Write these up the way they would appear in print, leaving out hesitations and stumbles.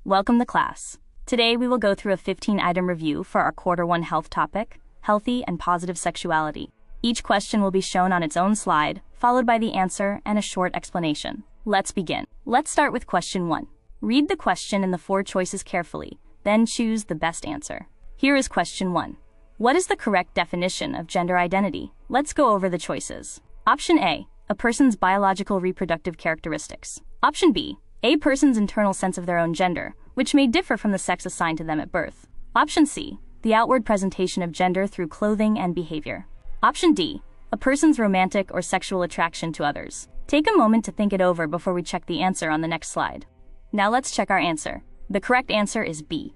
Welcome to class. Today we will go through a 15-item review for our Quarter 1 health topic, healthy and positive sexuality. Each question will be shown on its own slide, followed by the answer and a short explanation. Let's begin. Let's start with question 1. Read the question and the 4 choices carefully, then choose the best answer. Here is question 1. What is the correct definition of gender identity? Let's go over the choices. Option A, a person's biological reproductive characteristics. Option B, a person's internal sense of their own gender, which may differ from the sex assigned to them at birth. Option C, the outward presentation of gender through clothing and behavior. Option D, a person's romantic or sexual attraction to others. Take a moment to think it over before we check the answer on the next slide. Now let's check our answer. The correct answer is B.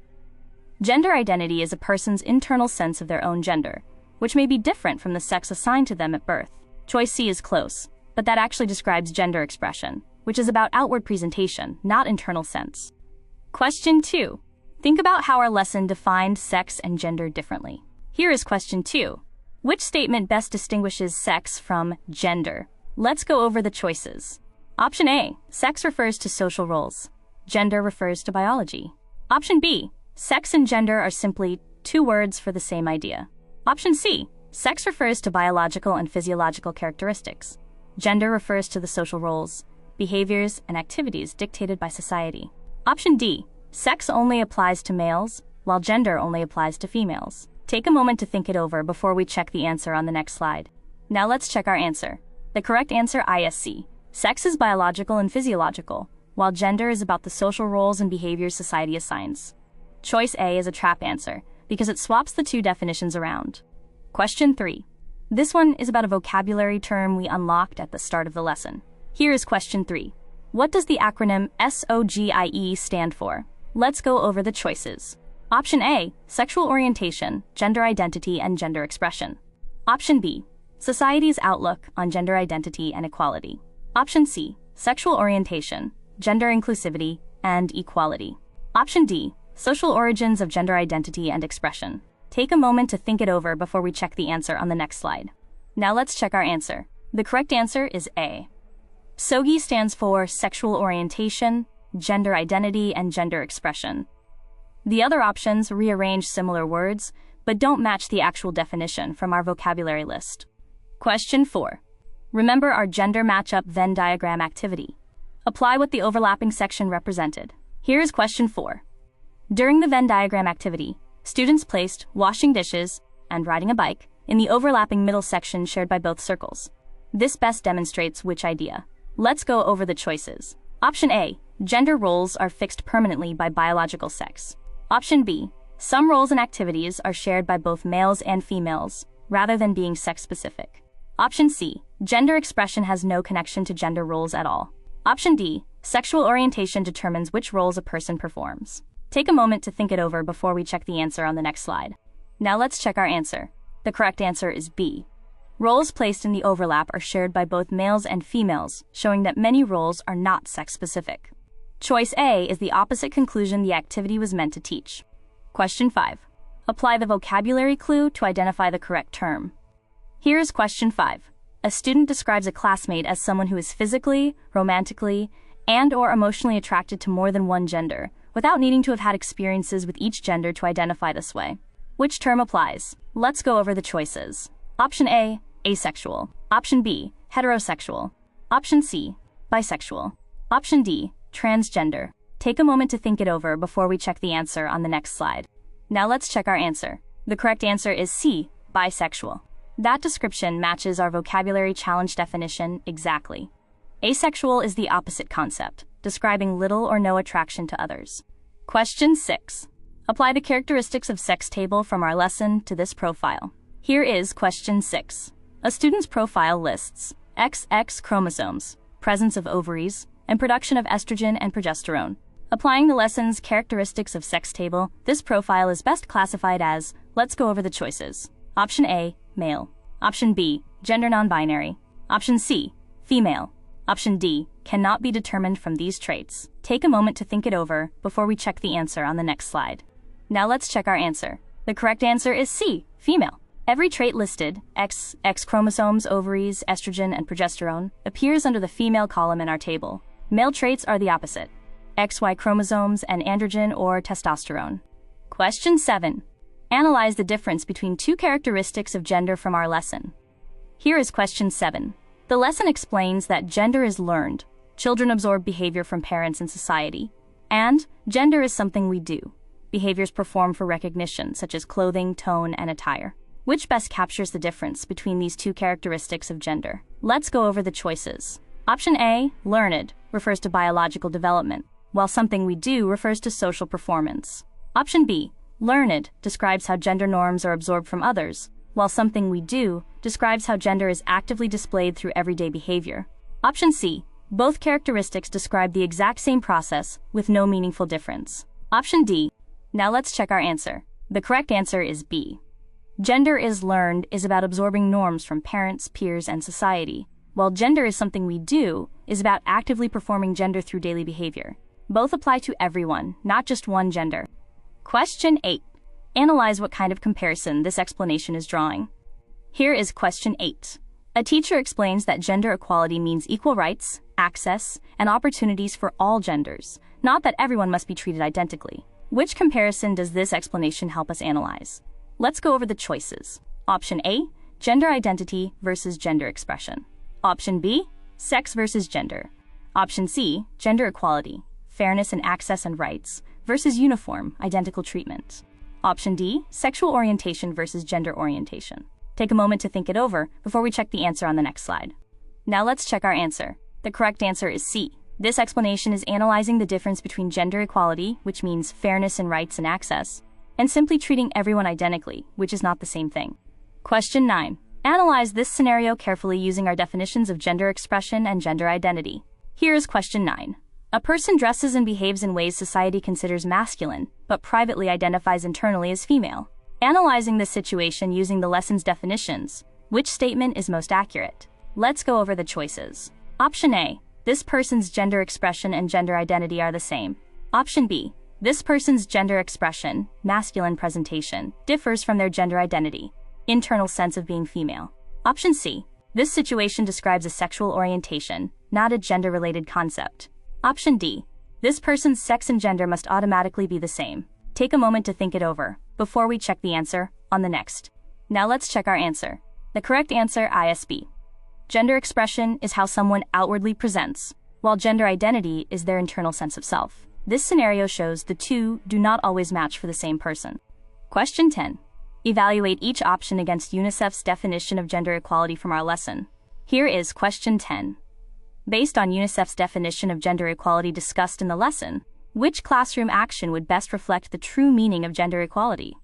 Gender identity is a person's internal sense of their own gender, which may be different from the sex assigned to them at birth. Choice C is close, but that actually describes gender expression, which is about outward presentation, not internal sense. Question 2. Think about how our lesson defined sex and gender differently. Here is question 2. Which statement best distinguishes sex from gender? Let's go over the choices. Option A, sex refers to social roles. Gender refers to biology. Option B, sex and gender are simply 2 words for the same idea. Option C, sex refers to biological and physiological characteristics. Gender refers to the social roles, behaviors, and activities dictated by society. Option D, sex only applies to males, while gender only applies to females. Take a moment to think it over before we check the answer on the next slide. Now let's check our answer. The correct answer is C. Sex is biological and physiological, while gender is about the social roles and behaviors society assigns. Choice A is a trap answer, because it swaps the 2 definitions around. Question 3. This one is about a vocabulary term we unlocked at the start of the lesson. Here is question 3. What does the acronym SOGIE stand for? Let's go over the choices. Option A, sexual orientation, gender identity, and gender expression. Option B, society's outlook on gender identity and equality. Option C, sexual orientation, gender inclusivity, and equality. Option D, social origins of gender identity and expression. Take a moment to think it over before we check the answer on the next slide. Now let's check our answer. The correct answer is A. SOGI stands for sexual orientation, gender identity, and gender expression. The other options rearrange similar words, but don't match the actual definition from our vocabulary list. Question 4. Remember our gender matchup Venn diagram activity. Apply what the overlapping section represented. Here is question 4. During the Venn diagram activity, students placed washing dishes and riding a bike in the overlapping middle section shared by both circles. This best demonstrates which idea. Let's go over the choices. Option A, gender roles are fixed permanently by biological sex. Option B, some roles and activities are shared by both males and females, rather than being sex-specific. Option C, gender expression has no connection to gender roles at all. Option D, sexual orientation determines which roles a person performs. Take a moment to think it over before we check the answer on the next slide. Now let's check our answer. The correct answer is B. Roles placed in the overlap are shared by both males and females, showing that many roles are not sex-specific. Choice A is the opposite conclusion the activity was meant to teach. Question 5. Apply the vocabulary clue to identify the correct term. Here is question 5. A student describes a classmate as someone who is physically, romantically, and/or emotionally attracted to more than one gender, without needing to have had experiences with each gender to identify this way. Which term applies? Let's go over the choices. Option A, asexual. Option B, heterosexual. Option C, bisexual. Option D, transgender. Take a moment to think it over before we check the answer on the next slide. Now let's check our answer. The correct answer is C, bisexual. That description matches our vocabulary challenge definition exactly. Asexual is the opposite concept, describing little or no attraction to others. Question 6. Apply the characteristics of sex table from our lesson to this profile. Here is question 6. A student's profile lists XX chromosomes, presence of ovaries, and production of estrogen and progesterone. Applying the lesson's characteristics of sex table, this profile is best classified as, let's go over the choices. Option A, male. Option B, gender non-binary. Option C, female. Option D, cannot be determined from these traits. Take a moment to think it over before we check the answer on the next slide. Now let's check our answer. The correct answer is C, female. Every trait listed, X chromosomes, ovaries, estrogen, and progesterone, appears under the female column in our table. Male traits are the opposite. XY chromosomes, and androgen or testosterone. Question 7. Analyze the difference between two characteristics of gender from our lesson. Here is question 7. The lesson explains that gender is learned. Children absorb behavior from parents and society. And gender is something we do. Behaviors performed for recognition, such as clothing, tone, and attire. Which best captures the difference between these two characteristics of gender? Let's go over the choices. Option A, learned, refers to biological development, while something we do refers to social performance. Option B, learned, describes how gender norms are absorbed from others, while something we do describes how gender is actively displayed through everyday behavior. Option C, both characteristics describe the exact same process with no meaningful difference. Option D. Now let's check our answer. The correct answer is B. Gender is learned is about absorbing norms from parents, peers, and society, while gender is something we do is about actively performing gender through daily behavior. Both apply to everyone, not just one gender. Question 8. Analyze what kind of comparison this explanation is drawing. Here is question 8. A teacher explains that gender equality means equal rights, access, and opportunities for all genders, not that everyone must be treated identically. Which comparison does this explanation help us analyze? Let's go over the choices. Option A, gender identity versus gender expression. Option B, sex versus gender. Option C, gender equality, fairness in access and rights, versus uniform, identical treatment. Option D, sexual orientation versus gender orientation. Take a moment to think it over before we check the answer on the next slide. Now let's check our answer. The correct answer is C. This explanation is analyzing the difference between gender equality, which means fairness in rights and access, and simply treating everyone identically, which is not the same thing. Question 9. Analyze this scenario carefully using our definitions of gender expression and gender identity. Here is question 9. A person dresses and behaves in ways society considers masculine, but privately identifies internally as female. Analyzing this situation using the lesson's definitions, which statement is most accurate? Let's go over the choices. Option A. This person's gender expression and gender identity are the same. Option B. This person's gender expression, masculine presentation, differs from their gender identity, internal sense of being female. Option C. This situation describes a sexual orientation, not a gender-related concept. Option D. This person's sex and gender must automatically be the same. Take a moment to think it over before we check the answer on the next. Now let's check our answer. The correct answer is B. Gender expression is how someone outwardly presents, while gender identity is their internal sense of self. This scenario shows the two do not always match for the same person. Question 10. Evaluate each option against UNICEF's definition of gender equality from our lesson. Here is question 10. Based on UNICEF's definition of gender equality discussed in the lesson, which classroom action would best reflect the true meaning of gender equality?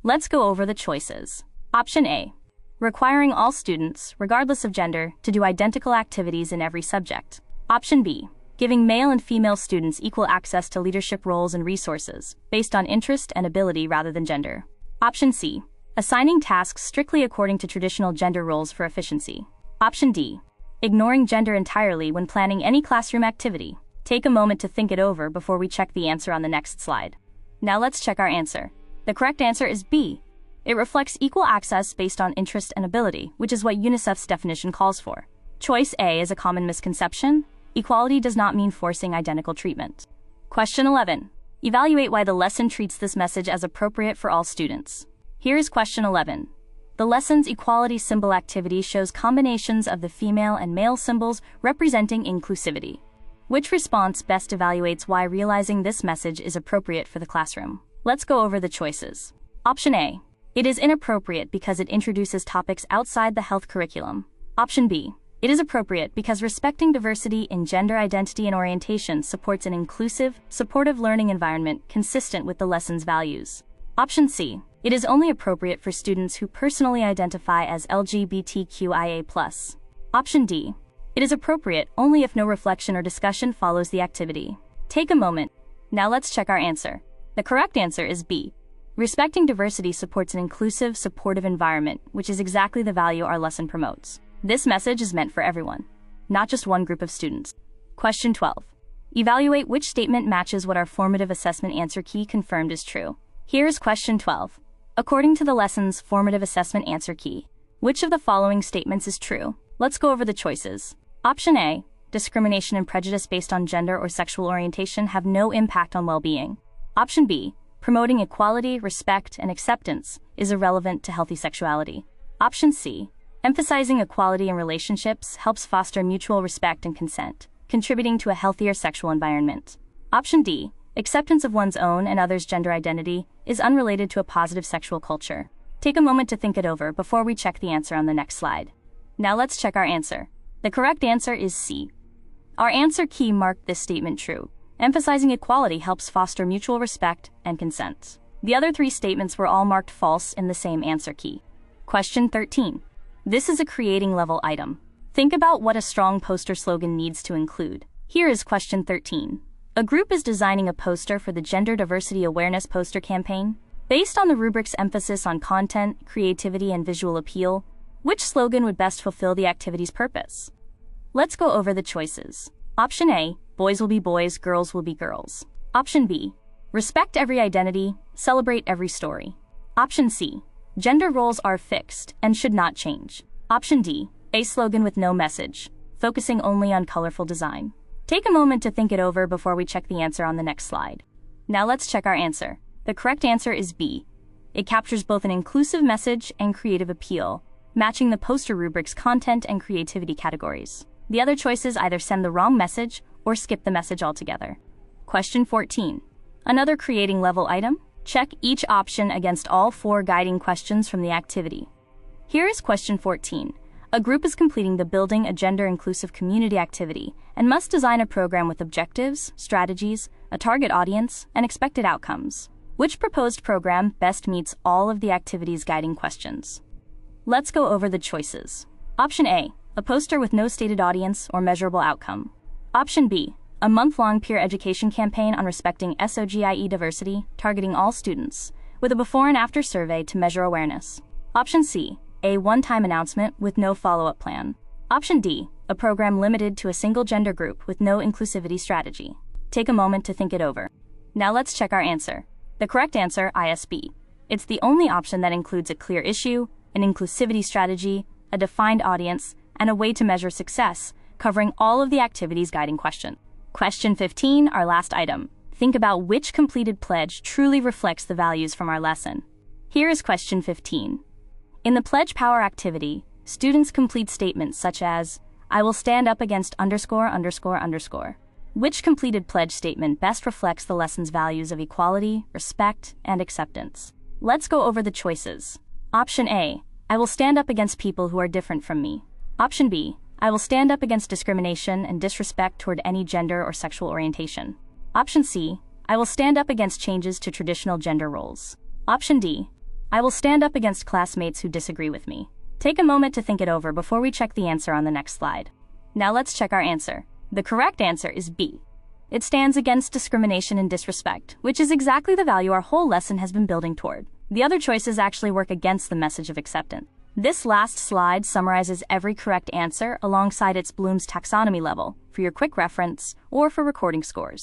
Let's go over the choices. Option A. Requiring all students, regardless of gender, to do identical activities in every subject. Option B. Giving male and female students equal access to leadership roles and resources, based on interest and ability rather than gender. Option C. Assigning tasks strictly according to traditional gender roles for efficiency. Option D. Ignoring gender entirely when planning any classroom activity. Take a moment to think it over before we check the answer on the next slide. Now let's check our answer. The correct answer is B. It reflects equal access based on interest and ability, which is what UNICEF's definition calls for. Choice A is a common misconception. Equality does not mean forcing identical treatment. Question 11. Evaluate why the lesson treats this message as appropriate for all students. Here is question 11. The lesson's equality symbol activity shows combinations of the female and male symbols representing inclusivity. Which response best evaluates why realizing this message is appropriate for the classroom? Let's go over the choices. Option A. It is inappropriate because it introduces topics outside the health curriculum. Option B. It is appropriate because respecting diversity in gender identity and orientation supports an inclusive, supportive learning environment consistent with the lesson's values. Option C. It is only appropriate for students who personally identify as LGBTQIA+. Option D. It is appropriate only if no reflection or discussion follows the activity. Take a moment. Now let's check our answer. The correct answer is B. Respecting diversity supports an inclusive, supportive environment, which is exactly the value our lesson promotes. This message is meant for everyone, not just one group of students. Question 12. Evaluate which statement matches what our formative assessment answer key confirmed is true. Here is question 12. According to the lesson's formative assessment answer key, which of the following statements is true? Let's go over the choices. Option A. discrimination and prejudice based on gender or sexual orientation have no impact on well-being. Option B, promoting equality, respect, and acceptance is irrelevant to healthy sexuality. Option C, emphasizing equality in relationships helps foster mutual respect and consent, contributing to a healthier sexual environment. Option D, acceptance of one's own and others' gender identity is unrelated to a positive sexual culture. Take a moment to think it over before we check the answer on the next slide. Now let's check our answer. The correct answer is C. Our answer key marked this statement true. Emphasizing equality helps foster mutual respect and consent. The other three statements were all marked false in the same answer key. Question 13. This is a creating level item. Think about what a strong poster slogan needs to include. Here is question 13. A group is designing a poster for the Gender Diversity Awareness Poster Campaign. Based on the rubric's emphasis on content, creativity, and visual appeal, which slogan would best fulfill the activity's purpose? Let's go over the choices. Option A, boys will be boys, girls will be girls. Option B, respect every identity, celebrate every story. Option C, gender roles are fixed and should not change. Option D, a slogan with no message, focusing only on colorful design. Take a moment to think it over before we check the answer on the next slide. Now let's check our answer. The correct answer is B. It captures both an inclusive message and creative appeal, matching the poster rubric's content and creativity categories. The other choices either send the wrong message or skip the message altogether. Question 14. Another creating level item? Check each option against all four guiding questions from the activity. Here is question 14. A group is completing the Building a Gender-Inclusive Community activity and must design a program with objectives, strategies, a target audience, and expected outcomes. Which proposed program best meets all of the activity's guiding questions? Let's go over the choices. Option A, a poster with no stated audience or measurable outcome. Option B, a month-long peer education campaign on respecting SOGIE diversity, targeting all students, with a before and after survey to measure awareness. Option C, a one-time announcement with no follow-up plan. Option D, a program limited to a single gender group with no inclusivity strategy. Take a moment to think it over. Now let's check our answer. The correct answer, ISB. It's the only option that includes a clear issue, an inclusivity strategy, a defined audience, and a way to measure success, covering all of the activity's guiding question. Question 15, our last item. Think about which completed pledge truly reflects the values from our lesson. Here is question 15. In the Pledge Power activity, students complete statements such as, I will stand up against ____. Which completed pledge statement best reflects the lesson's values of equality, respect, and acceptance? Let's go over the choices. Option A, I will stand up against people who are different from me. Option B, I will stand up against discrimination and disrespect toward any gender or sexual orientation. Option C, I will stand up against changes to traditional gender roles. Option D, I will stand up against classmates who disagree with me. Take a moment to think it over before we check the answer on the next slide. Now let's check our answer. The correct answer is B. It stands against discrimination and disrespect, which is exactly the value our whole lesson has been building toward. The other choices actually work against the message of acceptance. This last slide summarizes every correct answer alongside its Bloom's taxonomy level for your quick reference or for recording scores.